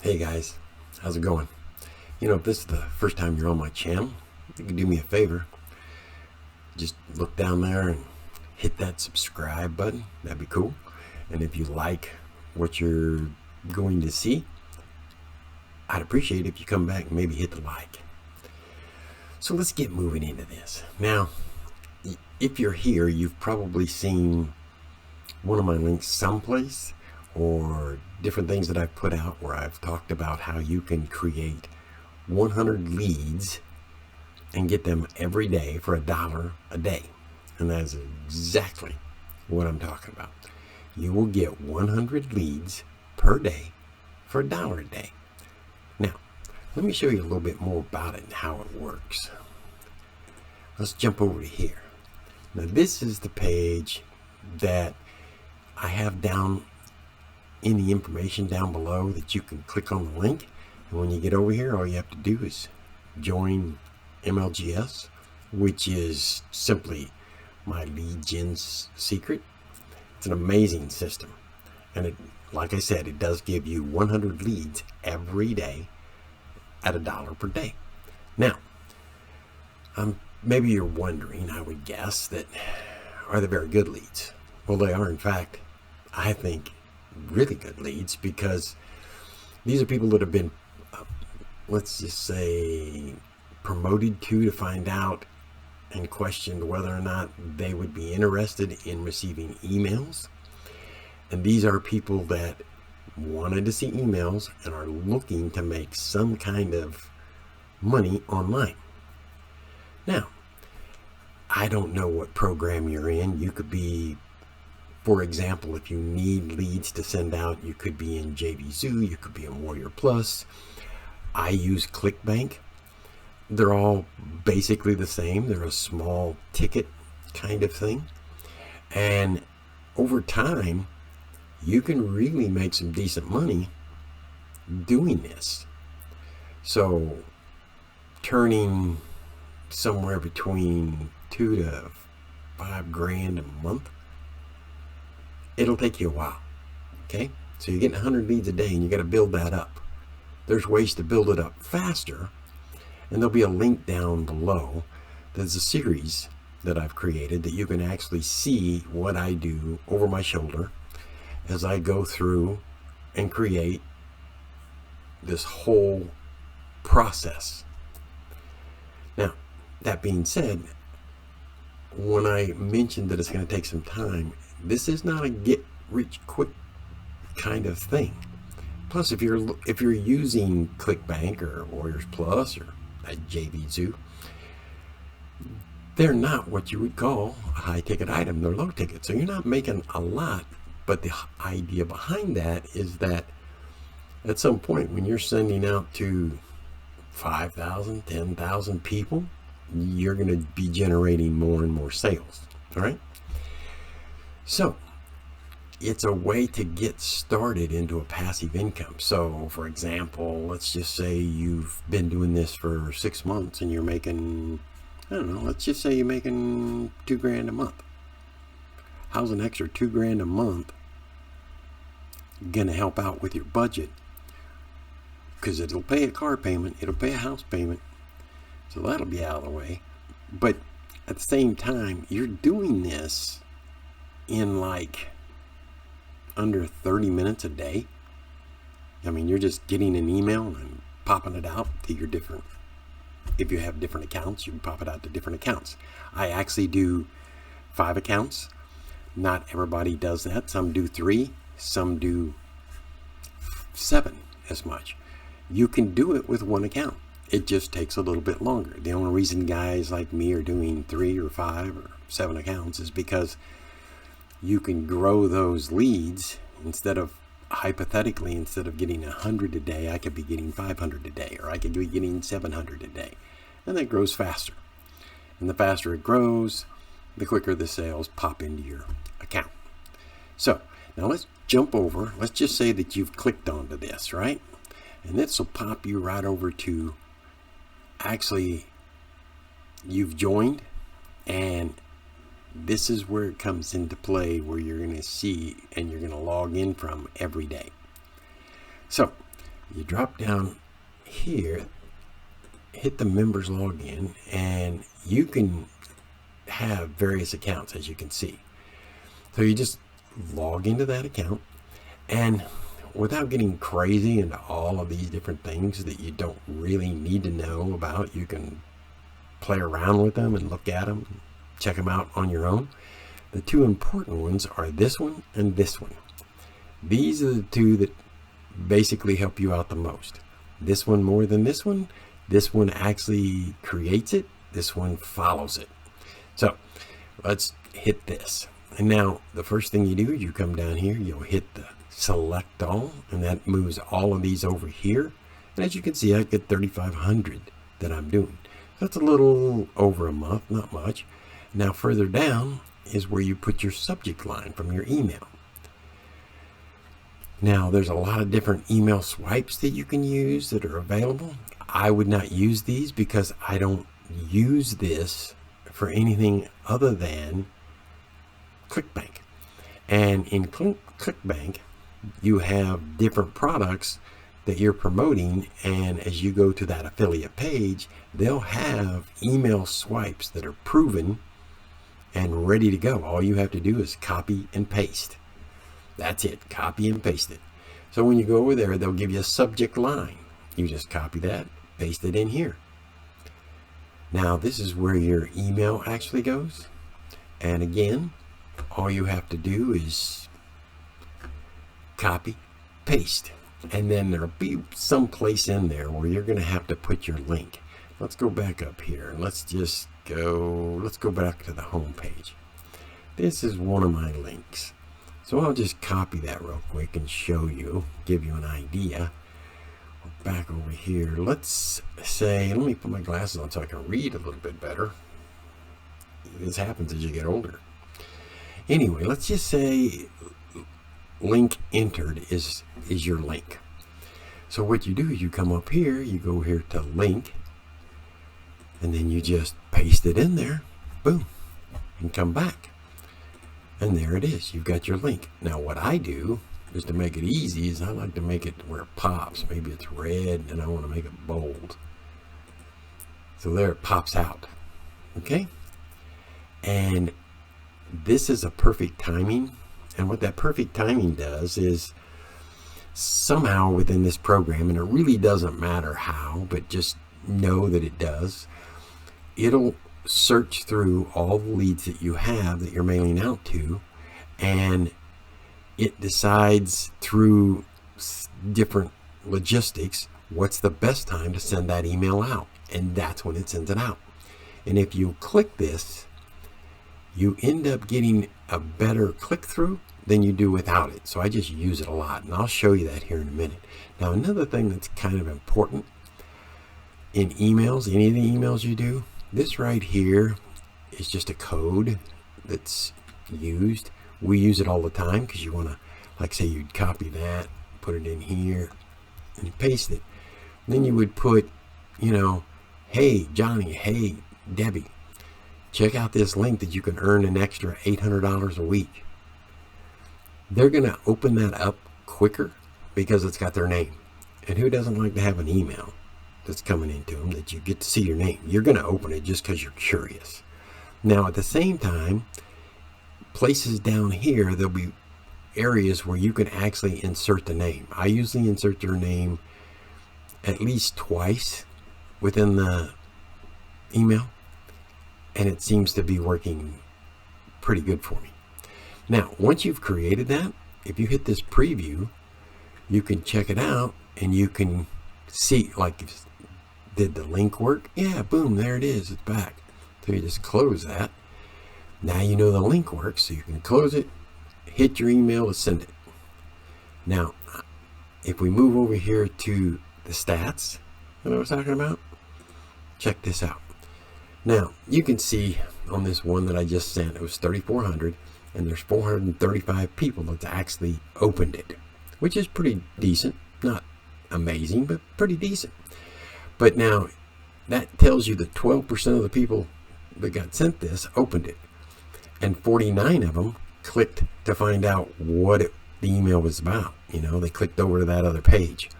Hey guys, how's it going? If this is the first time you're on my channel, you can do me a favor. Just look down there and hit that subscribe button. That'd be cool. And if you like what you're going to see, I'd appreciate it if you come back and maybe hit the like. So let's get moving into this. Now, if you're here, you've probably seen one of my links someplace, or different things that I've put out where I've talked about how you can create 100 leads and get them every day for $1 a day. And that is exactly what I'm talking about. You will get 100 leads per day for $1 a day. Now, let me show you a little bit more about it and how it works. Let's jump over to here. Now, this is the page that I have down in the information down below that you can click on the link. And when you get over here, all you have to do is join MLGS, which is simply my lead gen secret. It's an amazing system. And it, like I said, it does give you 100 leads every day at $1 per day. Now, maybe you're wondering, I would guess, that are they very good leads? Well, they are, in fact, I think, really good leads, because these are people that have been, let's just say, promoted to find out and questioned whether or not they would be interested in receiving emails. And these are people that wanted to see emails and are looking to make some kind of money online. Now, I don't know what program you're in. You could be, for example, if you need leads to send out, you could be in JVZoo, you could be in Warrior Plus. I use ClickBank. They're all basically the same. They're a small ticket kind of thing. And over time, you can really make some decent money doing this. So turning somewhere between $2 to $5 grand a month, it'll take you a while. Okay, so you're getting 100 leads a day and you got to build that up. There's ways to build it up faster, and there'll be a link down below. There's a series that I've created that you can actually see what I do over my shoulder as I go through and create this whole process. Now, that being said, when I mentioned that it's going to take some time, this is not a get rich quick kind of thing. Plus, if you're using ClickBank or Warriors Plus or JVZoo, they're not what you would call a high ticket item. They're low ticket, so you're not making a lot. But the idea behind that is that at some point when you're sending out to 5,000, 10,000 people, you're going to be generating more and more sales. All right. So it's a way to get started into a passive income. So for example, let's just say you've been doing this for 6 months and you're making, I don't know, let's just say you're making $2 grand a month. How's an extra $2 grand a month gonna help out with your budget? Because it'll pay a car payment, it'll pay a house payment, so that'll be out of the way. But at the same time, you're doing this in like under 30 minutes a day. I mean, you're just getting an email and popping it out to your different, if you have different accounts, you can pop it out to different accounts. I actually do 5 accounts. Not everybody does that. Some do 3, some do 7 as much. You can do it with 1 account. It just takes a little bit longer. The only reason guys like me are doing 3 or 5 or 7 accounts is because you can grow those leads. Instead of, hypothetically, instead of getting 100 a day, I could be getting 500 a day, or I could be getting 700 a day. And that grows faster. And the faster it grows, the quicker the sales pop into your account. So now let's jump over. Let's just say that you've clicked onto this, right? And this will pop you right over to, actually, you've joined, and this is where it comes into play, where you're going to see and you're going to log in from every day. So you drop down here, hit the members login, and you can have various accounts, as you can see. So you just log into that account, and without getting crazy into all of these different things that you don't really need to know about, you can play around with them and look at them, check them out on your own. The two important ones are this one and this one. These are the two that basically help you out the most. This one more than this one. This one actually creates it. This one follows it. So let's hit this. And now the first thing you do is you come down here, you'll hit the select all, and that moves all of these over here. And as you can see, I get 3,500 that I'm doing. That's a little over a month, not much. Now further down is where you put your subject line from your email. Now there's a lot of different email swipes that you can use that are available. I would not use these because I don't use this for anything other than ClickBank. And in ClickBank, you have different products that you're promoting, and as you go to that affiliate page, they'll have email swipes that are proven and ready to go. All you have to do is copy and paste. That's it, copy and paste it. So when you go over there, they'll give you a subject line. You just copy that, paste it in here. Now this is where your email actually goes. And again, all you have to do is copy, paste, and then there'll be some place in there where you're going to have to put your link. Let's go back up here and let's go back to the home page. This is one of my links. So I'll just copy that real quick and show you, give you an idea. We're back over here. Let's say, let me put my glasses on so I can read a little bit better. This happens as you get older. Anyway, let's just say link entered is your link. So what you do is you come up here, you go here to link, and then you just paste it in there, boom, and come back. And there it is, you've got your link. Now what I do, just to make it easy, is I like to make it where it pops. Maybe it's red and I want to make it bold. So there it pops out, okay? And this is a perfect timing. And what that perfect timing does is somehow within this program, and it really doesn't matter how, but just know that it does, it'll search through all the leads that you have that you're mailing out to, and it decides through different logistics what's the best time to send that email out, and that's when it sends it out. And if you click this, you end up getting a better click-through than you do without it. So I just use it a lot, and I'll show you that here in a minute. Now another thing that's kind of important in emails, any of the emails you do, this right here is just a code that's used. We use it all the time because you want to, like say you'd copy that, put it in here, and you paste it. And then you would put, you know, hey Johnny, hey Debbie, check out this link that you can earn an extra $800 a week. They're going to open that up quicker because it's got their name. And who doesn't like to have an email that's coming into them that you get to see your name? You're going to open it just because you're curious. Now at the same time, places down here, there'll be areas where you can actually insert the name. I usually insert your name at least twice within the email, and it seems to be working pretty good for me. Now, once you've created that, if you hit this preview, you can check it out and you can see, like, did the link work? Yeah, boom, there it is, it's back. So you just close that. Now you know the link works, so you can close it, hit your email to send it. Now, if we move over here to the stats that I was talking about, check this out. Now, you can see on this one that I just sent, it was 3,400, and there's 435 people that's actually opened it, which is pretty decent. Not amazing, but pretty decent. But now, that tells you that 12% of the people that got sent this opened it, and 49 of them clicked to find out what the email was about. You know, they clicked over to that other page.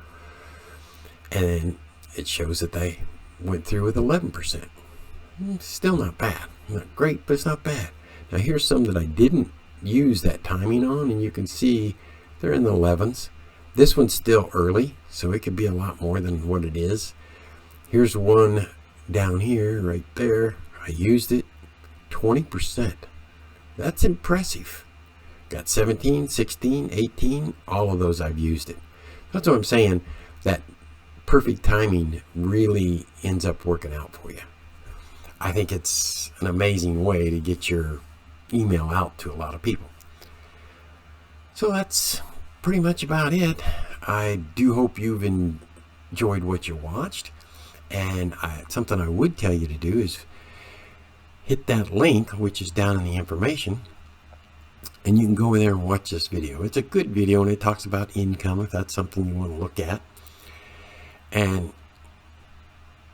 And it shows that they went through with 11%. Still not bad. Not great, but it's not bad. Now here's some that I didn't use that timing on, and you can see they're in the 11s. This one's still early, so it could be a lot more than what it is. Here's one down here, right there. I used it, 20%. That's impressive. Got 17, 16, 18, all of those I've used it. That's what I'm saying, that perfect timing really ends up working out for you. I think it's an amazing way to get your email out to a lot of people. So that's pretty much about it. I do hope you've enjoyed what you watched. And something I would tell you to do is hit that link, which is down in the information, and you can go in there and watch this video. It's a good video, and it talks about income if that's something you want to look at. And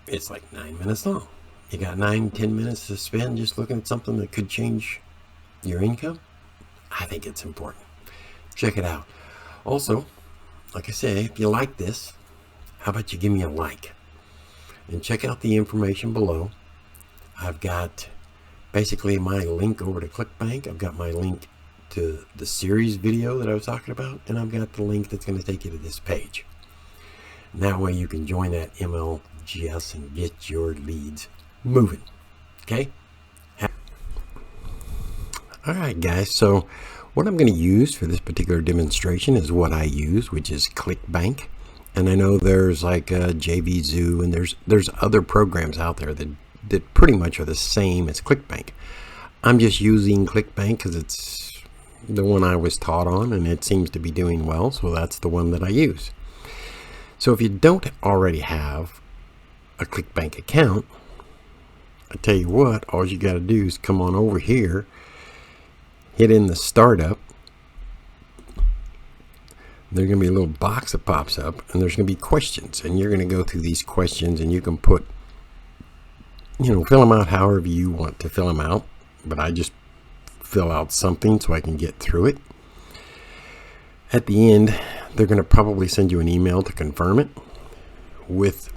it's like 9 minutes long. You got 9-10 minutes to spend just looking at something that could change your income. I think it's important. Check it out. Also, like I say, if you like this, how about you give me a like? And check out the information below. I've got basically my link over to ClickBank. I've got my link to the series video that I was talking about, and I've got the link that's going to take you to this page. And that way you can join that MLGS and get your leads moving. Okay? Alright guys, so what I'm going to use for this particular demonstration is what I use, which is ClickBank. And I know there's like JVZoo, and there's other programs out there that pretty much are the same as ClickBank. I'm just using ClickBank because it's the one I was taught on, and it seems to be doing well, so that's the one that I use. So if you don't already have a ClickBank account, I tell you what, all you got to do is come on over here, hit in the startup. There's going to be a little box that pops up, and there's going to be questions, and you're going to go through these questions, and you can put, fill them out however you want to fill them out, but I just fill out something so I can get through it. At the end, they're going to probably send you an email to confirm it with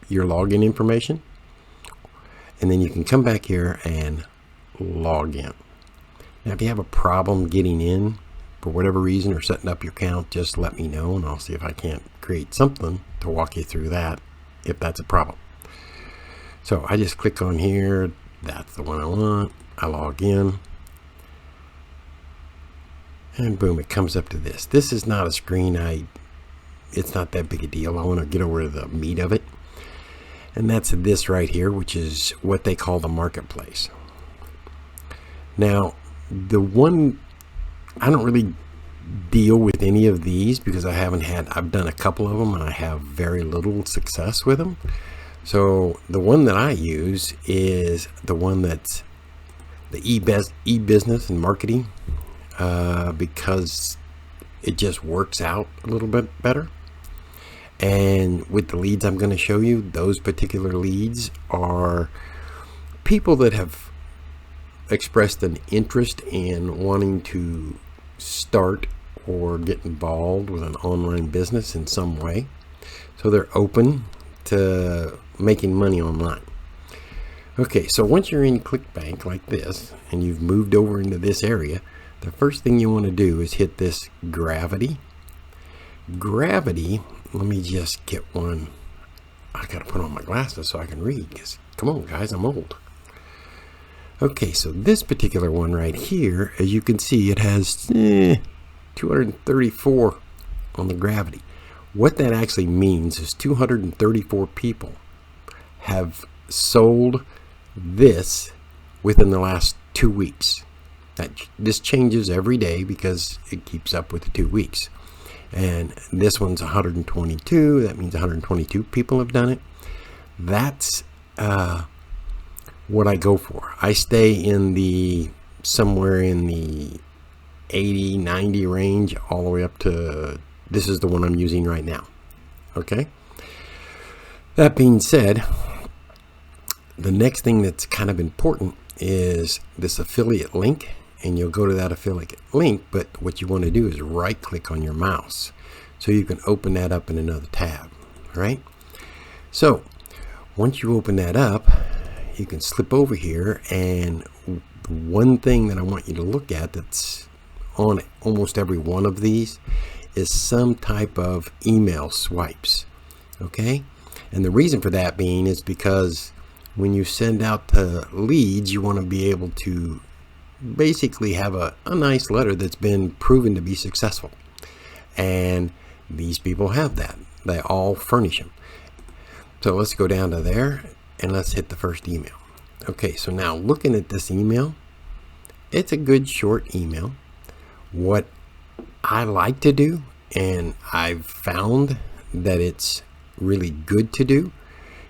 your login information, and then you can come back here and log in. Now, if you have a problem getting in for whatever reason or setting up your account, just let me know, and I'll see if I can't create something to walk you through that if that's a problem. So I just click on here. That's the one I want. I log in, and boom, it comes up to this. This is not a screen. It's not that big a deal. I want to get over to the meat of it, and that's this right here, which is what they call the marketplace. Now, the one, I don't really deal with any of these because I've done a couple of them and I have very little success with them. So the one that I use is the one that's the e-business and marketing, because it just works out a little bit better. And with the leads I'm going to show you, those particular leads are people that have expressed an interest in wanting to start or get involved with an online business in some way. So they're open to making money online. Okay, so once you're in ClickBank like this and you've moved over into this area, the first thing you want to do is hit this gravity. Gravity, let me just get one. I gotta put on my glasses so I can read, because come on guys, I'm old. Okay, so this particular one right here, as you can see, it has 234 on the gravity. What that actually means is 234 people have sold this within the last 2 weeks. This changes every day because it keeps up with the 2 weeks. And this one's 122. That means 122 people have done it. That's what I go for. I stay in somewhere in the 80, 90 range, all the way up to, this is the one I'm using right now. Okay. That being said, the next thing that's kind of important is this affiliate link, and you'll go to that affiliate link, but what you want to do is right click on your mouse so you can open that up in another tab. All right. So once you open that up, you can slip over here, and one thing that I want you to look at that's on almost every one of these is some type of email swipes. Okay. And the reason for that being is because when you send out the leads, you want to be able to basically have a nice letter that's been proven to be successful. And these people have that. They all furnish them. So let's go down to there and let's hit the first email. Okay, so now looking at this email, it's a good short email. What I like to do, and I've found that it's really good to do,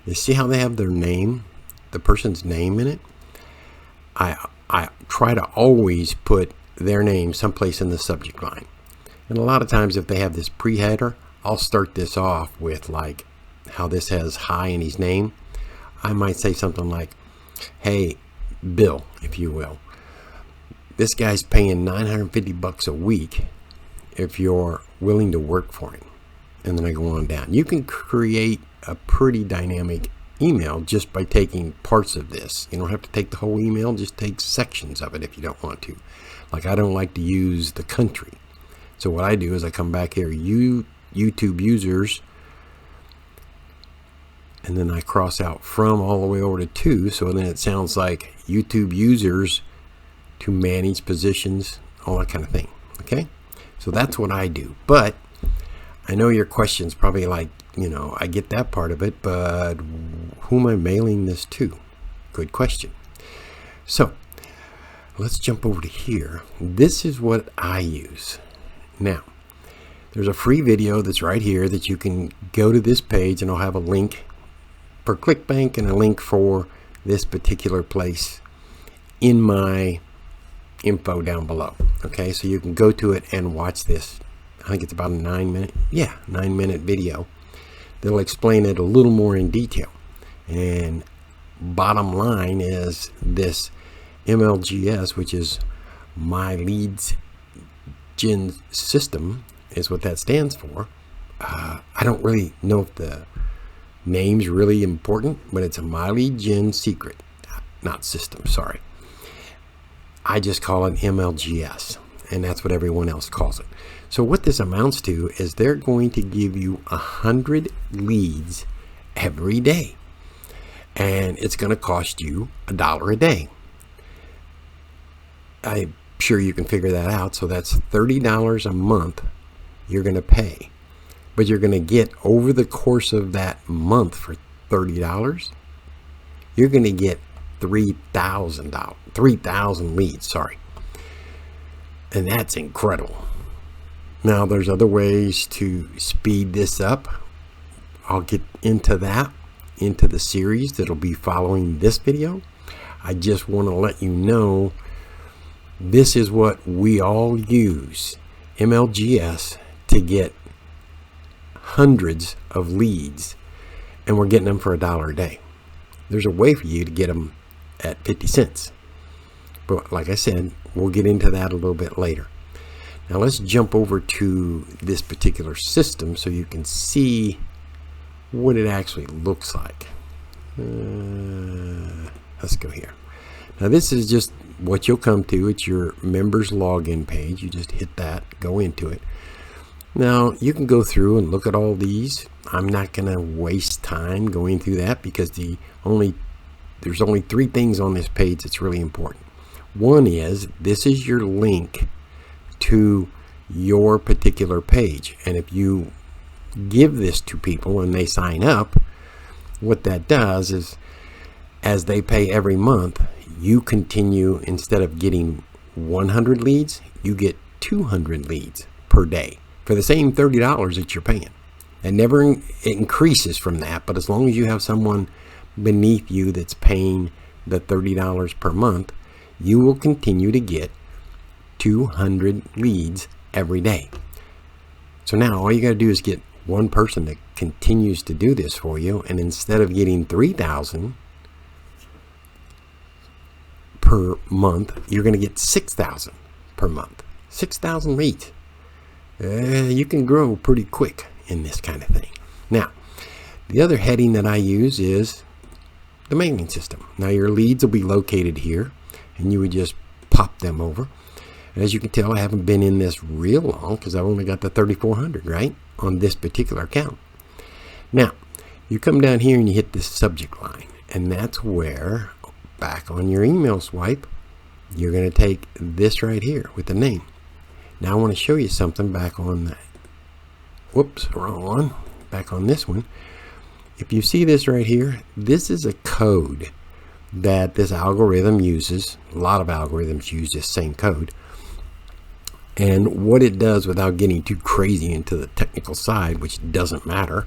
is see how they have their name, the person's name in it. I try to always put their name someplace in the subject line. And a lot of times if they have this pre-header, I'll start this off with like how this has hi in his name. I might say something like, hey, Bill, if you will. This guy's paying $950 a week if you're willing to work for him. And then I go on down. You can create a pretty dynamic email just by taking parts of this. You don't have to take the whole email, just take sections of it if you don't want to. Like I don't like to use the country. So what I do is I come back here, YouTube users, and then I cross out from all the way over to, so then it sounds like YouTube users to manage positions, all that kind of thing. Okay, so that's what I do. But I know your question's probably like, I get that part of it, but who am I mailing this to? Good question. So let's jump over to here. This is what I use. Now, there's a free video that's right here that you can go to this page, and I'll have a link for ClickBank and a link for this particular place in my info down below. Okay, so you can go to it and watch this. I think it's about a 9-minute video. They'll explain it a little more in detail. And bottom line is this MLGS, which is my leads gen system, is what that stands for. I don't really know if the name's really important, but it's a my lead gen secret, not system, sorry. I just call it MLGS, and that's what everyone else calls it. So what this amounts to is they're going to give you 100 leads every day, and it's going to cost you $1 a day. I'm sure you can figure that out. So that's $30 a month you're going to pay, but you're going to get over the course of that month for $30. You're going to get 3,000 leads, sorry. And that's incredible. Now there's other ways to speed this up. I'll get into that, into the series that'll be following this video. I just want to let you know this is what we all use, MLGS, to get hundreds of leads, and we're getting them for $1 a day. There's a way for you to get them at 50 cents. But like I said, we'll get into that a little bit later. Now let's jump over to this particular system so you can see what it actually looks like. Let's go here. Now this is just what you'll come to. It's your members login page. You just hit that, go into it. Now you can go through and look at all these. I'm not going to waste time going through that because there's only 3 things on this page that's really important. One is this is your link to your particular page, and if you give this to people and they sign up, what that does is as they pay every month, you continue, instead of getting 100 leads, you get 200 leads per day for the same $30 that you're paying. And never increases from that, but as long as you have someone beneath you that's paying the $30 per month, you will continue to get 200 leads every day. So now all you got to do is get one person that continues to do this for you, and instead of getting 3,000 per month, you're going to get 6,000 per month. 6,000 leads. You can grow pretty quick in this kind of thing. Now, The other heading that I use is the mailing system. Now your leads will be located here, and you would just pop them over. As you can tell, I haven't been in this real long because I've only got the 3,400, right, on this particular account. Now, you come down here and you hit this subject line, and that's where, back on your email swipe, you're going to take this right here with the name. Now I want to show you something back on that. Whoops, wrong one. Back on this one. If you see this right here, this is a code that this algorithm uses. A lot of algorithms use this same code. And what it does, without getting too crazy into the technical side, which doesn't matter,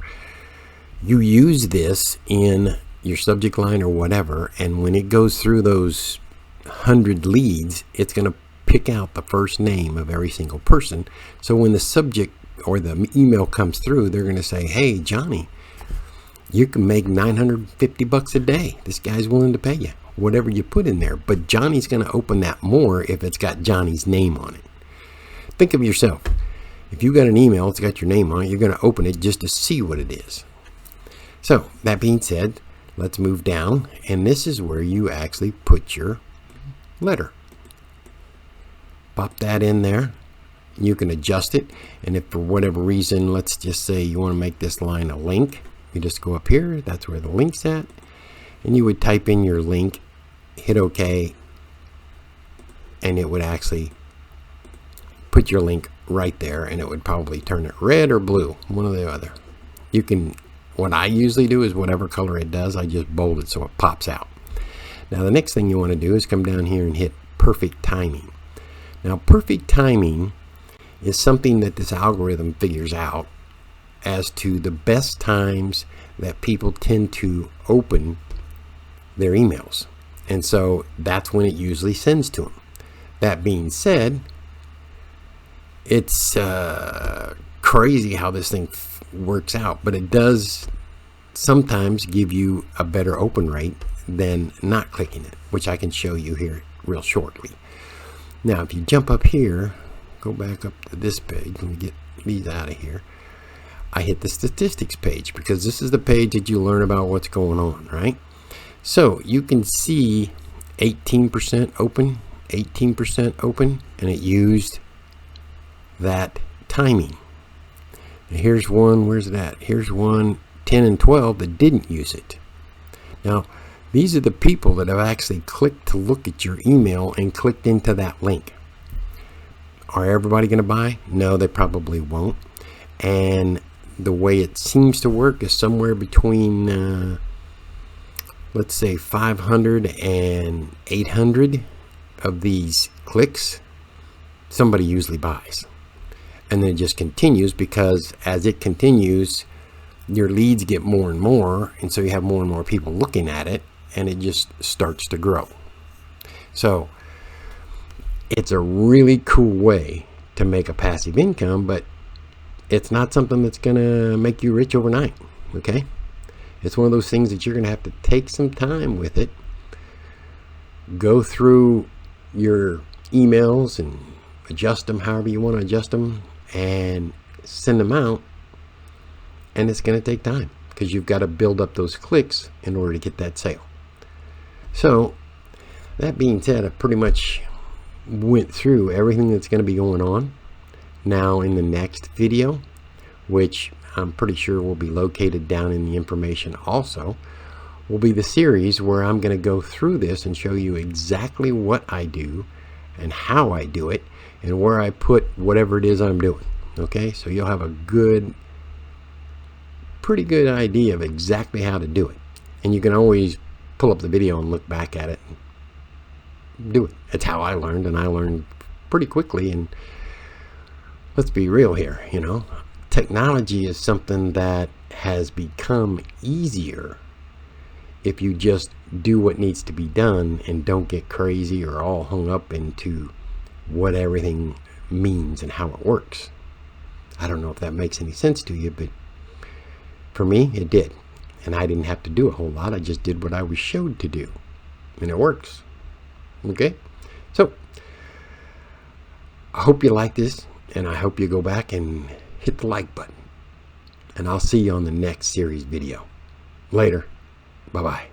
you use this in your subject line or whatever, and when it goes through those 100 leads, it's going to pick out the first name of every single person. So when the subject or the email comes through, they're going to say, hey, Johnny, you can make $950 a day. This guy's willing to pay you, whatever you put in there. But Johnny's going to open that more if it's got Johnny's name on it. Think of yourself. If you got an email, it's got your name on it, you're going to open it just to see what it is. So that being said, let's move down. And this is where you actually put your letter. Pop that in there. You can adjust it. And if for whatever reason, let's just say you want to make this line a link, you just go up here. That's where the link's at. And you would type in your link, hit OK, and it would actually put your link right there, and it would probably turn it red or blue, one or the other. You can, what I usually do is whatever color it does, I just bold it so it pops out. Now the next thing you want to do is come down here and hit perfect timing. Now perfect timing is something that this algorithm figures out as to the best times that people tend to open their emails. And so that's when it usually sends to them. That being said, it's crazy how this thing works out, but it does sometimes give you a better open rate than not clicking it, which I can show you here real shortly. Now, if you jump up here, go back up to this page, let me get these out of here. I hit the statistics page because this is the page that you learn about what's going on, right? So you can see 18% open, 18% open, and it used that timing. Now here's one, where's that? Here's one, 10 and 12 that didn't use it. Now, these are the people that have actually clicked to look at your email and clicked into that link. Are everybody going to buy? No, they probably won't. And the way it seems to work is somewhere between, let's say 500 and 800 of these clicks, somebody usually buys. And then it just continues, because as it continues, your leads get more and more, and so you have more and more people looking at it, and it just starts to grow. So it's a really cool way to make a passive income, but it's not something that's going to make you rich overnight, okay? It's one of those things that you're going to have to take some time with it, go through your emails and adjust them however you want to adjust them, and send them out. And it's going to take time because you've got to build up those clicks in order to get that sale. So that being said, I pretty much went through everything that's going to be going on. Now in the next video, which I'm pretty sure will be located down in the information also, will be the series where I'm going to go through this and show you exactly what I do and how I do it and where I put whatever it is I'm doing. Okay, so you'll have a pretty good idea of exactly how to do it, and you can always pull up the video and look back at it and do it. It's how I learned, and I learned pretty quickly. And let's be real here, you know, technology is something that has become easier if you just do what needs to be done and don't get crazy or all hung up into what everything means and how it works. I don't know if that makes any sense to you, but for me, it did. And I didn't have to do a whole lot. I just did what I was showed to do. And it works. Okay? So, I hope you like this. And I hope you go back and hit the like button. and I'll see you on the next series video. Later. Bye-bye.